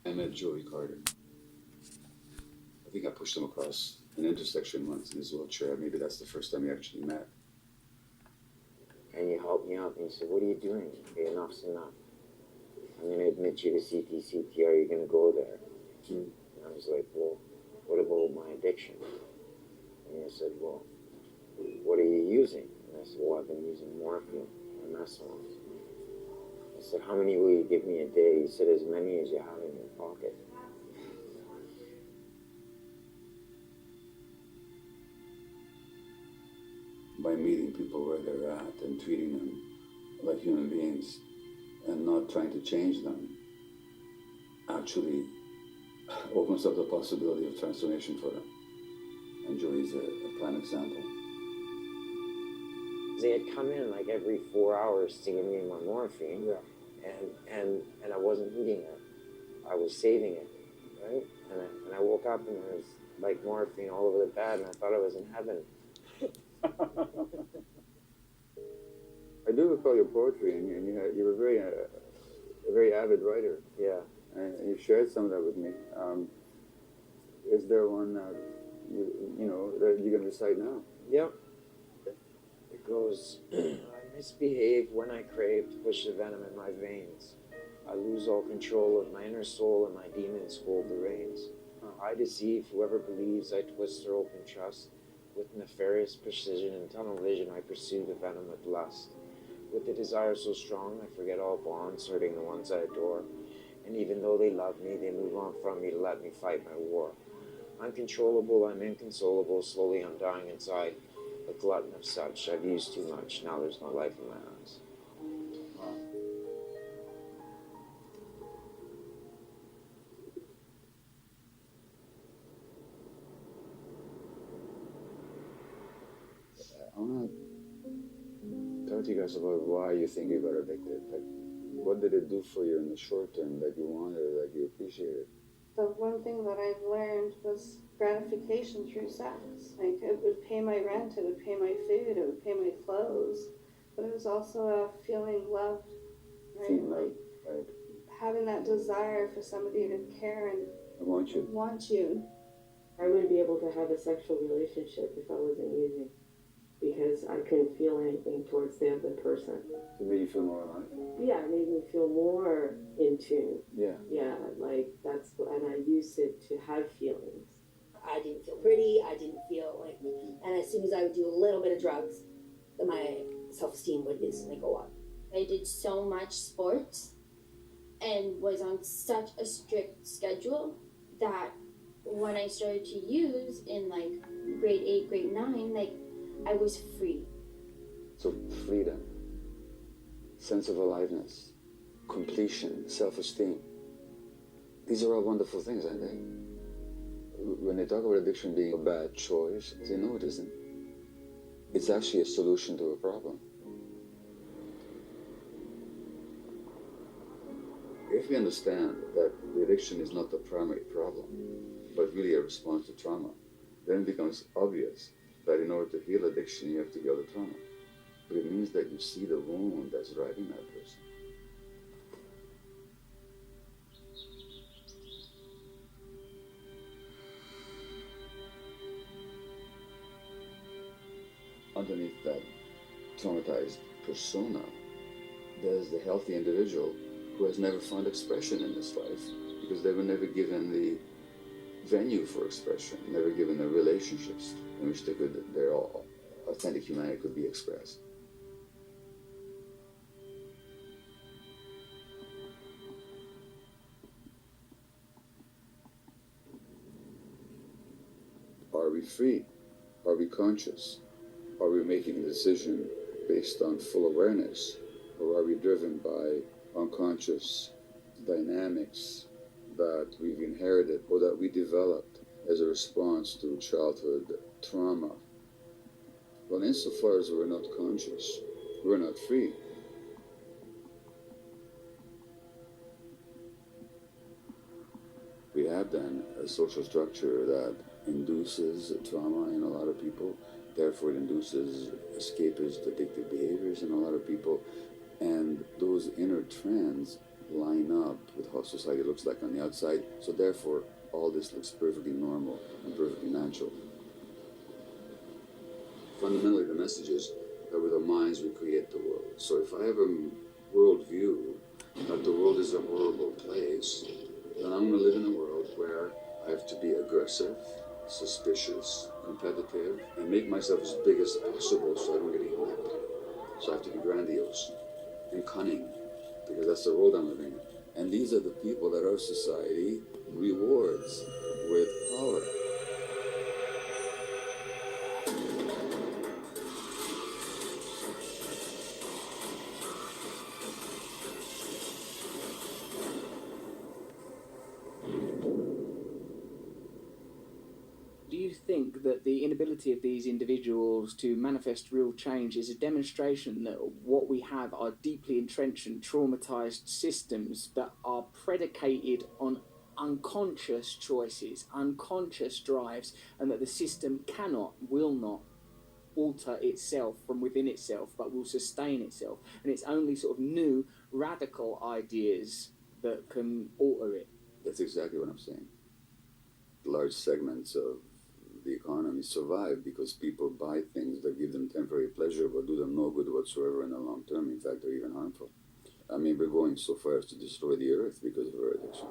I met Joey Carter. I think I pushed him across an intersection once in his wheelchair. Maybe that's the first time we actually met. And you helped me out, and you said, what are you doing? Okay, enough's enough. I'm going to admit you to CT. Are you going to go there? And I was like, well, what about my addiction? And you said, well, what are you using? And I said, well, I've been using morphine and methadone. I said, how many will you give me a day? He said, as many as you have in your pocket. By meeting people where they're at and treating them like human beings and not trying to change them actually opens up the possibility of transformation for them. And Joey's a prime example. They had come in like every 4 hours to give me my morphine, and I wasn't eating it. I was saving it, right? And I woke up and there was like morphine all over the bed, and I thought I was in heaven. I do recall your poetry, and you were a very avid writer. Yeah. And you shared some of that with me. Is there one that that you can recite now? Yep. It goes, I misbehave when I crave to push the venom in my veins. I lose all control of my inner soul, and my demons hold the reins. I deceive whoever believes, I twist their open trust. With nefarious precision and tunnel vision, I pursue the venom with lust. With the desire so strong, I forget all bonds, hurting the ones I adore. And even though they love me, they move on from me to let me fight my war. Uncontrollable, I'm inconsolable, slowly I'm dying inside. A glutton of such, I've used too much, now there's no life in my eyes. I want to talk to you guys about why you think you got addicted. Like, what did it do for you in the short term that you wanted, that you appreciated? The one thing that I've learned was gratification through sex. Like, it would pay my rent, it would pay my food, it would pay my clothes, but it was also a feeling loved, right? Right. Having that desire for somebody to care and Want you. I wouldn't be able to have a sexual relationship if I wasn't using, because I couldn't feel anything towards the other person. It made you feel more alive? Yeah, it made me feel more in tune. Yeah. Yeah, like and I used it to have feelings. I didn't feel pretty, I didn't feel like, and as soon as I would do a little bit of drugs, then my self-esteem would instantly go up. I did so much sports and was on such a strict schedule that when I started to use in like grade 8, grade 9, like I was free. So freedom, sense of aliveness, completion, self-esteem. These are all wonderful things, aren't they? When they talk about addiction being a bad choice, I say, no, it isn't. It's actually a solution to a problem. If we understand that the addiction is not the primary problem, but really a response to trauma, then it becomes obvious that in order to heal addiction, you have to heal the trauma. But it means that you see the wound that's driving that person. Underneath that traumatized persona, there's the healthy individual who has never found expression in this life because they were never given the venue for expression, never given the relationships in which their authentic humanity could be expressed. Are we free? Are we conscious? Are we making a decision based on full awareness? Or are we driven by unconscious dynamics that we've inherited or that we developed as a response to childhood trauma? Well, insofar as we're not conscious, we're not free. We have then a social structure that induces trauma in a lot of people. Therefore, it induces escapist, addictive behaviors in a lot of people. And those inner trends line up with how society looks like on the outside. So therefore, all this looks perfectly normal and perfectly natural. Fundamentally, the message is that with our minds we create the world. So if I have a worldview that the world is a horrible place, then I'm going to live in a world where I have to be aggressive, suspicious, competitive, and make myself as big as possible so I don't get eaten out. So I have to be grandiose and cunning, because that's the world I'm living in. And these are the people that our society rewards with power. Do you think that the inability of these individuals to manifest real change is a demonstration that what we have are deeply entrenched and traumatized systems that are predicated on unconscious choices, unconscious drives, and that the system cannot, will not alter itself from within itself, but will sustain itself? And it's only sort of new, radical ideas that can alter it. That's exactly what I'm saying. Large segments of the economy survive because people buy things that give them temporary pleasure but do them no good whatsoever in the long term. In fact, they're even harmful. I mean, we're going so far as to destroy the earth because of our addiction.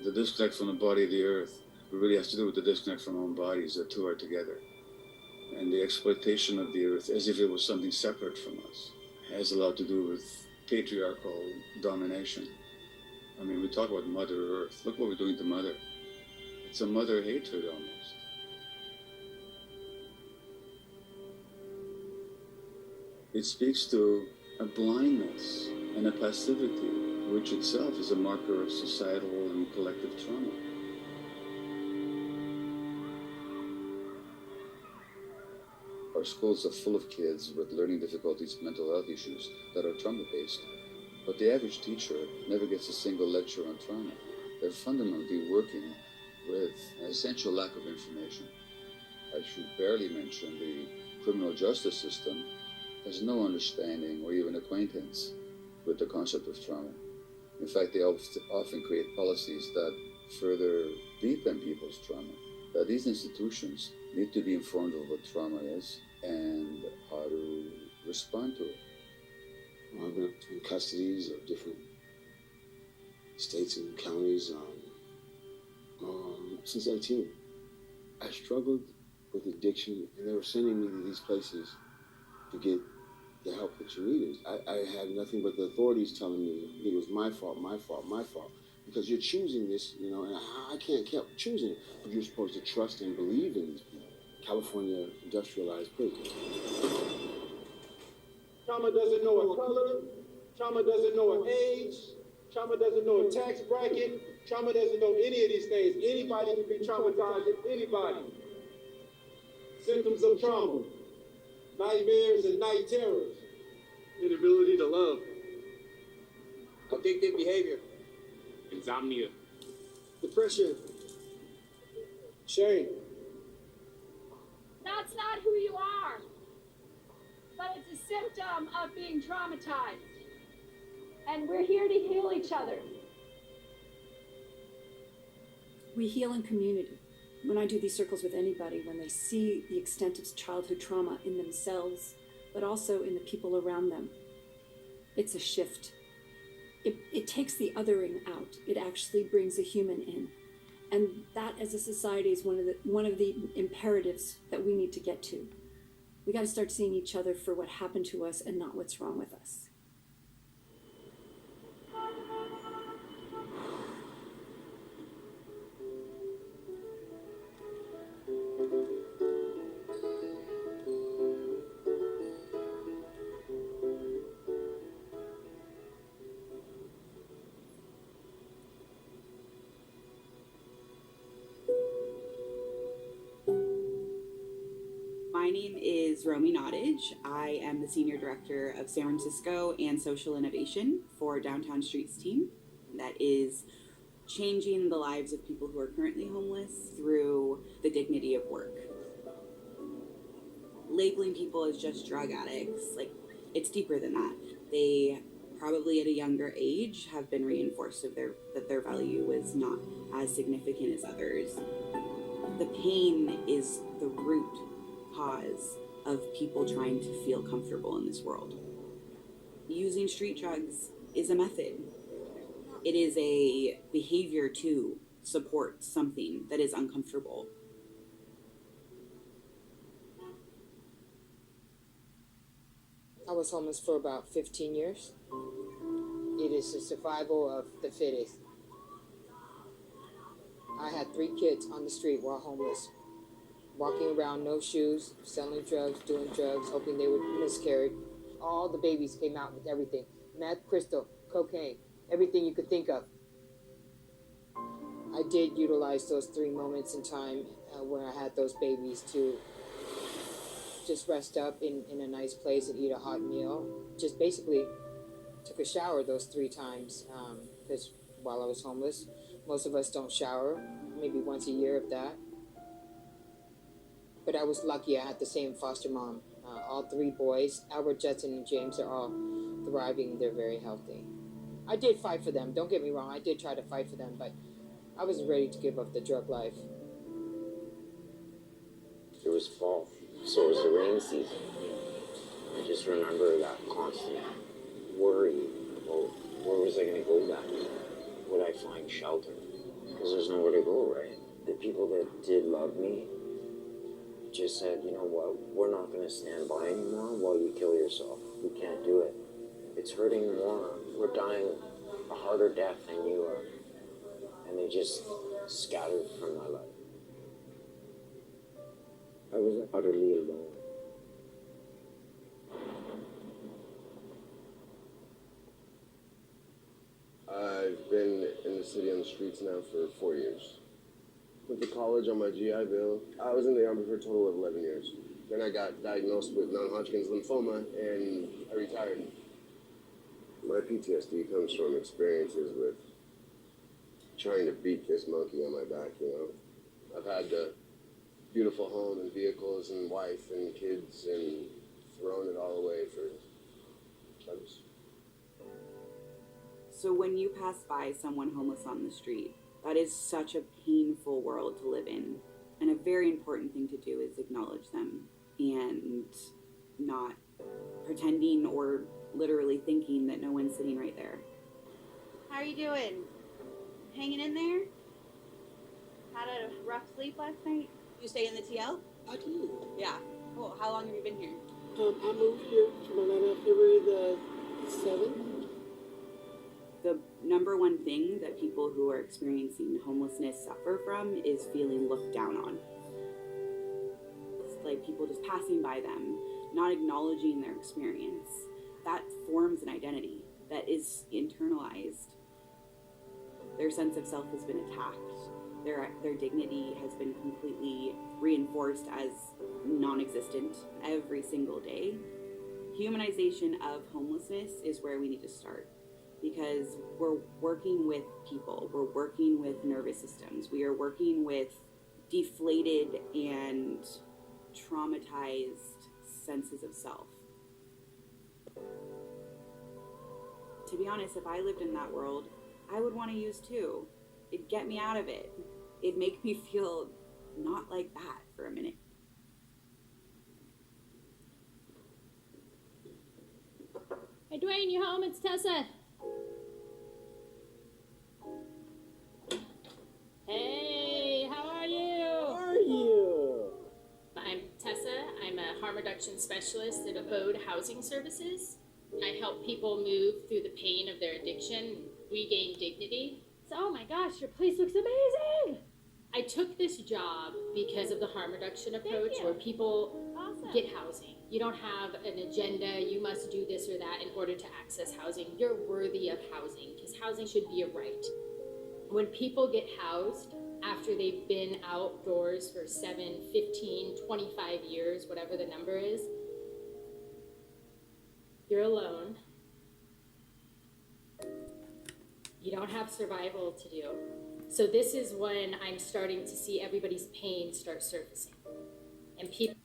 The disconnect from the body of the earth really has to do with the disconnect from our own bodies. The two are together. And the exploitation of the earth as if it was something separate from us has a lot to do with patriarchal domination. I mean, we talk about Mother Earth. Look what we're doing to Mother. It's a mother hatred almost. It speaks to a blindness and a passivity, which itself is a marker of societal and collective trauma. Our schools are full of kids with learning difficulties, mental health issues that are trauma-based. But the average teacher never gets a single lecture on trauma. They're fundamentally working with an essential lack of information. I should barely mention the criminal justice system has no understanding or even acquaintance with the concept of trauma. In fact, they often create policies that further deepen people's trauma. These institutions need to be informed of what trauma is and how to respond to it. I've been in custodies of different states and counties since 18. I struggled with addiction, and they were sending me to these places to get the help that you needed. I had nothing but the authorities telling me it was my fault, because you're choosing this, and I can't keep choosing it, but you're supposed to trust and believe in these people. California industrialized prison. Trauma doesn't know a color, trauma doesn't know an age, trauma doesn't know a tax bracket, trauma doesn't know any of these things. Anybody can be traumatized, anybody. Symptoms of trauma, nightmares and night terrors, inability to love, addictive behavior, insomnia, depression, shame. That's not who you are, but it's a symptom of being traumatized. And we're here to heal each other. We heal in community. When I do these circles with anybody, when they see the extent of childhood trauma in themselves, but also in the people around them, it's a shift. It takes the othering out. It actually brings a human in. And that, as a society, is one of the imperatives that we need to get to. We got to start seeing each other for what happened to us and not what's wrong with us. My My name is Romy Nottage. I am the Senior Director of San Francisco and Social Innovation for Downtown Streets team. That is changing the lives of people who are currently homeless through the dignity of work. Labeling people as just drug addicts, like, it's deeper than that. They probably at a younger age have been reinforced that their value is not as significant as others. The pain is the root cause of people trying to feel comfortable in this world. Using street drugs is a method. It is a behavior to support something that is uncomfortable. I was homeless for about 15 years. It is the survival of the fittest. I had 3 kids on the street while homeless, walking around, no shoes, selling drugs, doing drugs, hoping they would miscarry. All the babies came out with everything. Meth, crystal, cocaine, everything you could think of. I did utilize those 3 moments in time where I had those babies to just rest up in a nice place and eat a hot meal. Just basically took a shower those 3 times because while I was homeless, most of us don't shower, maybe once a year if that. But I was lucky I had the same foster mom. All 3 boys, Albert, Judson, and James, are all thriving. They're very healthy. I did fight for them. Don't get me wrong. I did try to fight for them, but I wasn't ready to give up the drug life. It was fall, so it was the rain season. I just remember that constant worry about where was I going to go that night? Would I find shelter? Because there's nowhere to go, right? The people that did love me just said, you know what, we're not going to stand by anymore while you kill yourself. We can't do it. It's hurting more. We're dying a harder death than you are. And they just scattered from my life. I was utterly alone. I've been in the city on the streets now for 4 years. Went to college on my GI Bill. I was in the Army for a total of 11 years. Then I got diagnosed with non-Hodgkin's lymphoma and I retired. My PTSD comes from experiences with trying to beat this monkey on my back, you know. I've had a beautiful home and vehicles and wife and kids and thrown it all away for drugs. So when you pass by someone homeless on the street, that is such a painful world to live in. And a very important thing to do is acknowledge them and not pretending or literally thinking that no one's sitting right there. How are you doing? Hanging in there? Had a rough sleep last night? You stay in the TL? I do. Yeah. Cool. How long have you been here? I moved here from Atlanta February the 7th. The number one thing that people who are experiencing homelessness suffer from is feeling looked down on. It's like people just passing by them, not acknowledging their experience. That forms an identity that is internalized. Their sense of self has been attacked. Their dignity has been completely reinforced as non-existent every single day. Humanization of homelessness is where we need to start, because we're working with people, we're working with nervous systems, we are working with deflated and traumatized senses of self. To be honest, if I lived in that world, I would want to use too. It'd get me out of it. It'd make me feel not like that for a minute. Hey, Dwayne, you home? It's Tessa. Hey, how are you? How are you? I'm Tessa. I'm a harm reduction specialist at Abode Housing Services. I help people move through the pain of their addiction, regain dignity. So, oh my gosh, your place looks amazing. I took this job because of the harm reduction approach where people get housing. You don't have an agenda, you must do this or that in order to access housing. You're worthy of housing because housing should be a right. When people get housed after they've been outdoors for 7, 15, 25 years, whatever the number is, you're alone. You don't have survival to do. So this is when I'm starting to see everybody's pain start surfacing. And people